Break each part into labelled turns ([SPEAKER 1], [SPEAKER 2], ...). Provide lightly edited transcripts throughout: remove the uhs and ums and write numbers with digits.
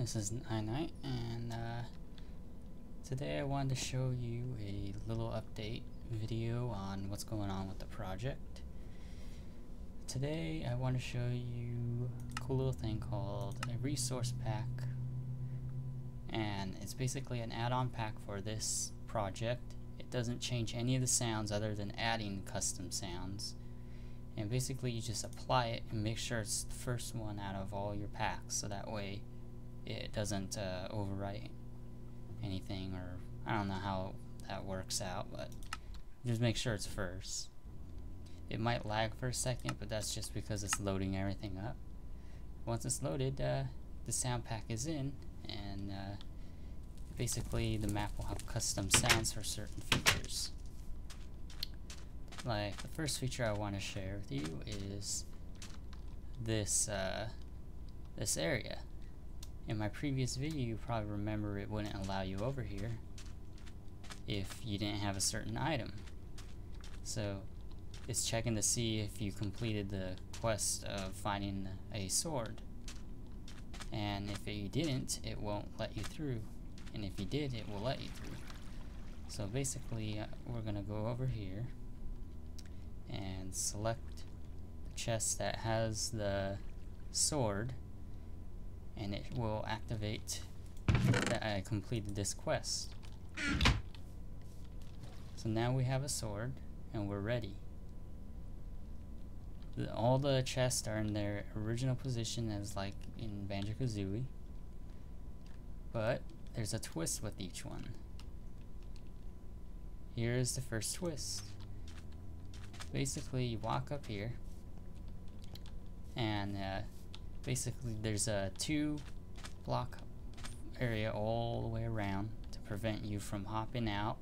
[SPEAKER 1] this is Night, and today I wanted to show you a little update video on what's going on with the project. Today I want to show you a cool little thing called a resource pack, and it's basically an add-on pack for this project. It doesn't change any of the sounds other than adding custom sounds, and basically you just apply it and make sure it's the first one out of all your packs, so that way it doesn't overwrite anything, or I don't know how that works out, but just make sure it's first. It might lag for a second, but that's just because it's loading everything up. Once it's loaded, the sound pack is in, and basically the map will have custom sounds for certain features. Like the first feature I want to share with you is this this area. In my previous video, you probably remember it wouldn't allow you over here if you didn't have a certain item. So it's checking to see if you completed the quest of finding a sword, and if you didn't, it won't let you through, and if you did, it will let you through. So basically we're gonna go over here and select the chest that has the sword, and it will activate that I completed this quest. So now we have a sword and we're ready. All the chests are in their original position as like in Banjo Kazooie, but there's a twist with each one. Here is the first twist. Basically you walk up here, and basically there's a 2-block area all the way around to prevent you from hopping out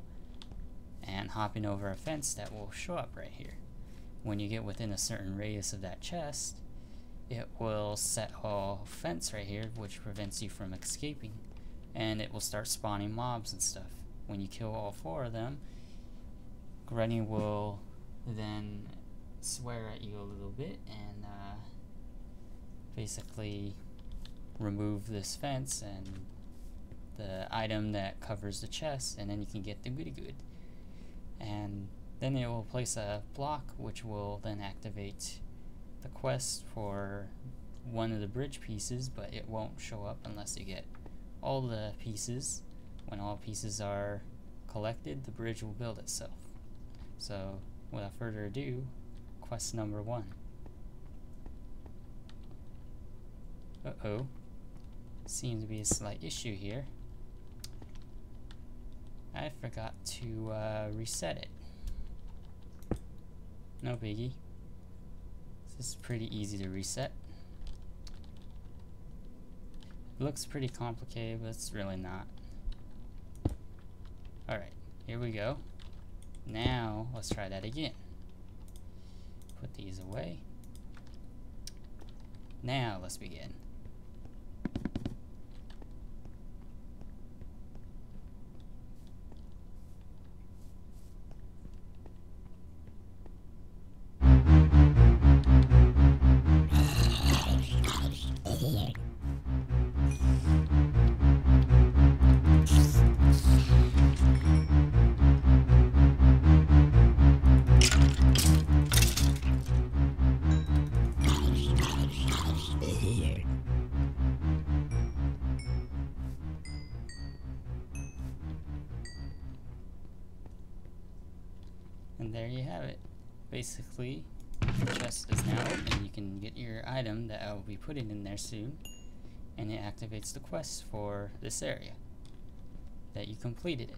[SPEAKER 1] and hopping over a fence that will show up right here. When you get within a certain radius of that chest, it will set a fence right here which prevents you from escaping, and it will start spawning mobs and stuff. When you kill all 4 of them, Granny will then swear at you a little bit and basically remove this fence and the item that covers the chest, and then you can get the goody good. And then it will place a block which will then activate the quest for one of the bridge pieces, but it won't show up unless you get all the pieces. When all pieces are collected, the bridge will build itself. So without further ado, quest number 1. Uh-oh. Seems to be a slight issue here. I forgot to reset it. No biggie. This is pretty easy to reset. It looks pretty complicated, but it's really not. Alright, here we go. Now let's try that again. Put these away. Now let's begin. And there you have it. Basically, the chest is now open. You can get your item that I will be putting in there soon, and it activates the quest for this area that you completed it.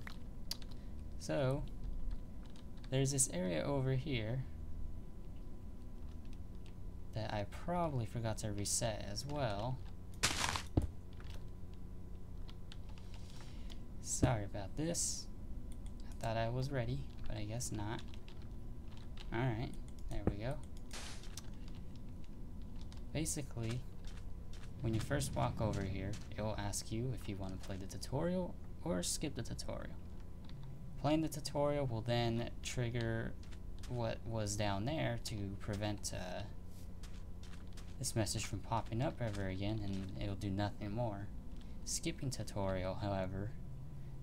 [SPEAKER 1] So there's this area over here that I probably forgot to reset as well. Sorry about this. I thought I was ready, but I guess not. Alright, there we go. Basically, when you first walk over here, it will ask you if you want to play the tutorial or skip the tutorial. Playing the tutorial will then trigger what was down there to prevent this message from popping up ever again, and it'll do nothing more. skipping tutorial, however,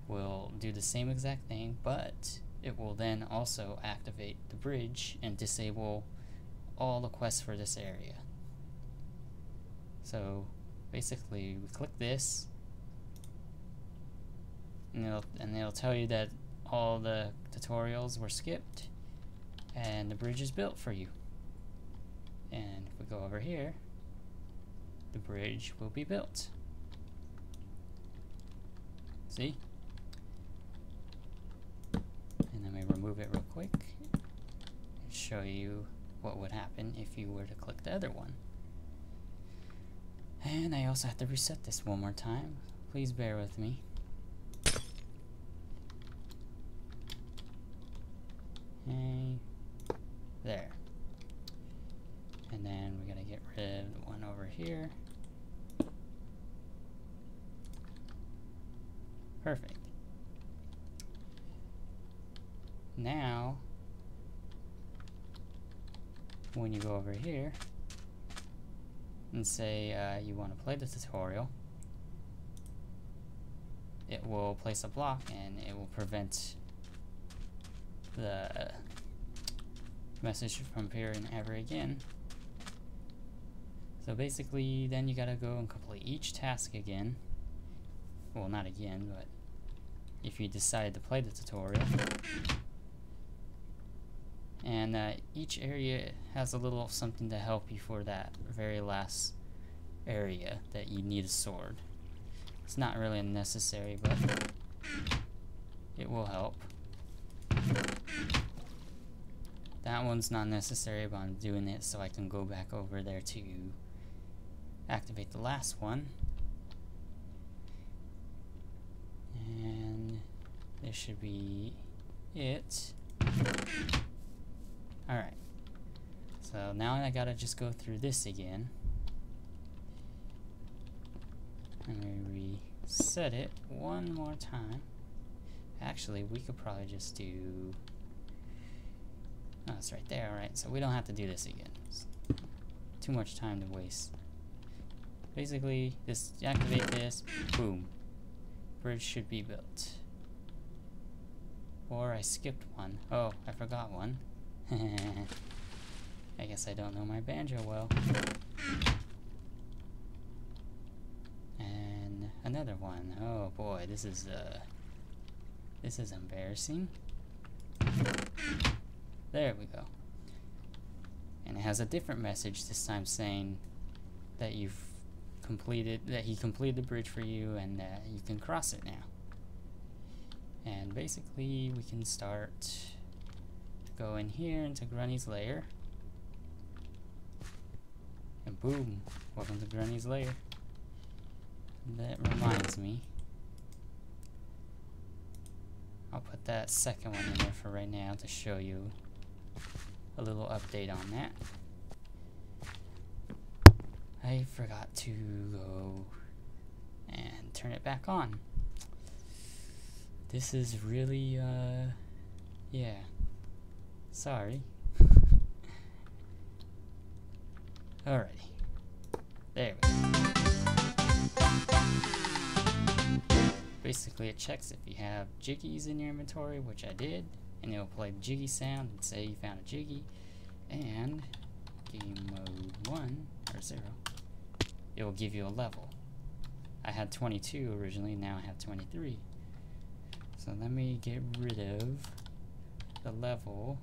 [SPEAKER 1] will do the same exact thing, but it will then also activate the bridge and disable all the quests for this area. So basically we click this and it'll tell you that all the tutorials were skipped and the bridge is built for you. And if we go over here, the bridge will be built. See? And then we remove it real quick and show you what would happen if you were to click the other one. And I also have to reset this one more time. Please bear with me. Okay. There. And then we're gonna get rid of the one over here. Perfect. Now, when you go over here and say you want to play the tutorial, it will place a block and it will prevent the message from appearing ever again. So basically, then you gotta go and complete each task again. Well, not again, but if you decide to play the tutorial. And each area has a little something to help you for that very last area that you need a sword. It's not really necessary, but it will help. That one's not necessary, but I'm doing it so I can go back over there to activate the last one. And this should be it. Alright. So now I gotta just go through this again. And we reset it one more time. Actually, we could probably just do... Oh, it's right there, alright. So we don't have to do this again. It's too much time to waste. Basically, just activate this, boom. Bridge should be built. Or I skipped one. Oh, I forgot one. I guess I don't know my Banjo well. And another one. Oh boy, this is embarrassing. There we go. And it has a different message this time saying that he completed the bridge for you and that you can cross it now. And basically we can start to go in here into Granny's lair. And boom, welcome to Granny's lair. That reminds me, I'll put that second one in there for right now to show you a little update on that. I forgot to go and turn it back on. This is really, yeah. Sorry. Alrighty. There we go. Basically, it checks if you have Jiggies in your inventory, which I did, and it'll play the Jiggy sound and say you found a Jiggy. And game mode 1 or 0, it will give you a level. I had 22 originally, now I have 23. So let me get rid of the level.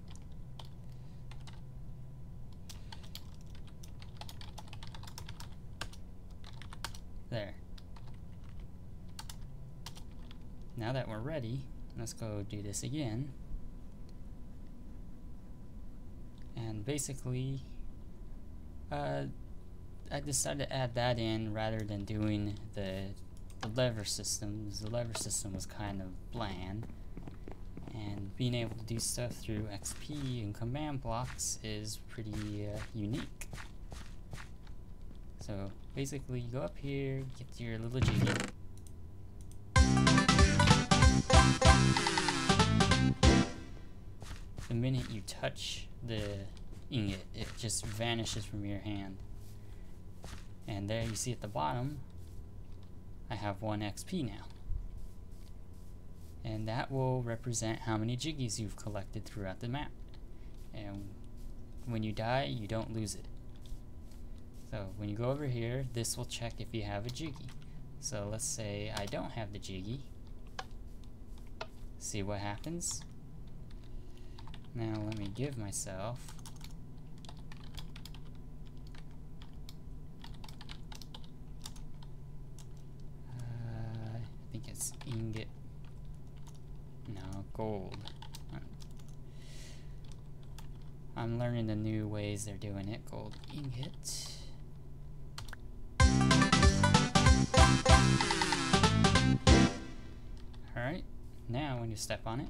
[SPEAKER 1] There. Now that we're ready, let's go do this again. And basically, I decided to add that in rather than doing the lever system. The lever system was kind of bland, and being able to do stuff through XP and command blocks is pretty unique. So basically, you go up here, get your little Jiggy. The minute you touch the ingot, it just vanishes from your hand. And there you see at the bottom, I have 1 XP now. And that will represent how many Jiggies you've collected throughout the map. And when you die, you don't lose it. So when you go over here, this will check if you have a Jiggy. So let's say I don't have the Jiggy. See what happens. Now let me give myself I think it's ingot. No, gold. I'm learning the new ways they're doing it. Gold ingot. Alright, now when you step on it,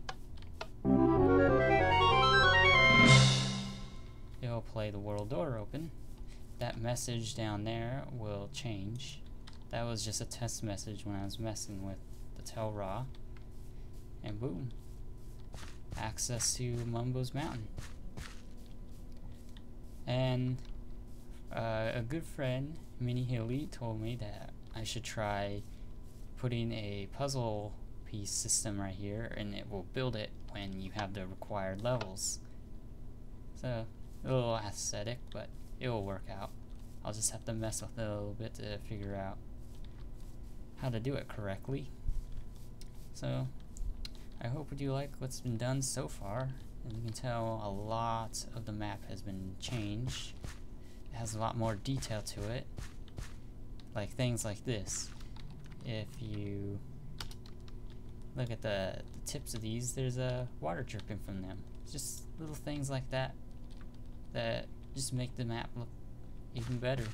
[SPEAKER 1] it'll play the world door open. That message down there will change. That was just a test message when I was messing with the Tell Raw. And boom, access to Mumbo's Mountain. And a good friend, Mini Hilly, told me that I should try putting a puzzle piece system right here, and it will build it when you have the required levels. So a little aesthetic, but it will work out. I'll just have to mess with it a little bit to figure out how to do it correctly. So I hope you like what's been done so far. And you can tell a lot of the map has been changed. It has a lot more detail to it. Like things like this. If you look at the tips of these, there's a water dripping from them. Just little things like that that just make the map look even better.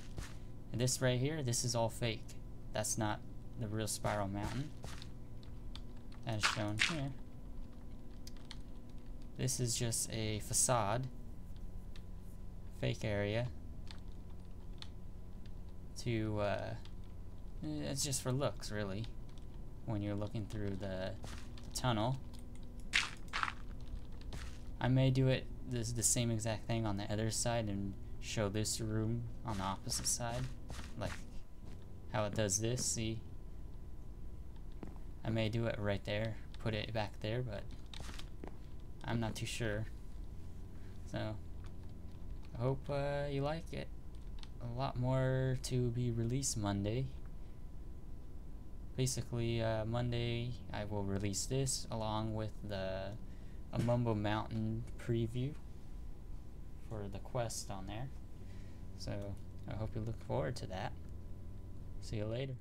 [SPEAKER 1] And this right here, this is all fake. That's not the real Spiral Mountain as shown here. This is just a facade, fake area to it's just for looks, really, when you're looking through the tunnel. I may do it the same exact thing on the other side and show this room on the opposite side, like how it does this. See, I may do it right there, put it back there, but I'm not too sure. So I hope you like it. A lot more to be released Monday. Basically, Monday I will release this along with a Mumbo Mountain preview for the quest on there. So I hope you look forward to that. See you later.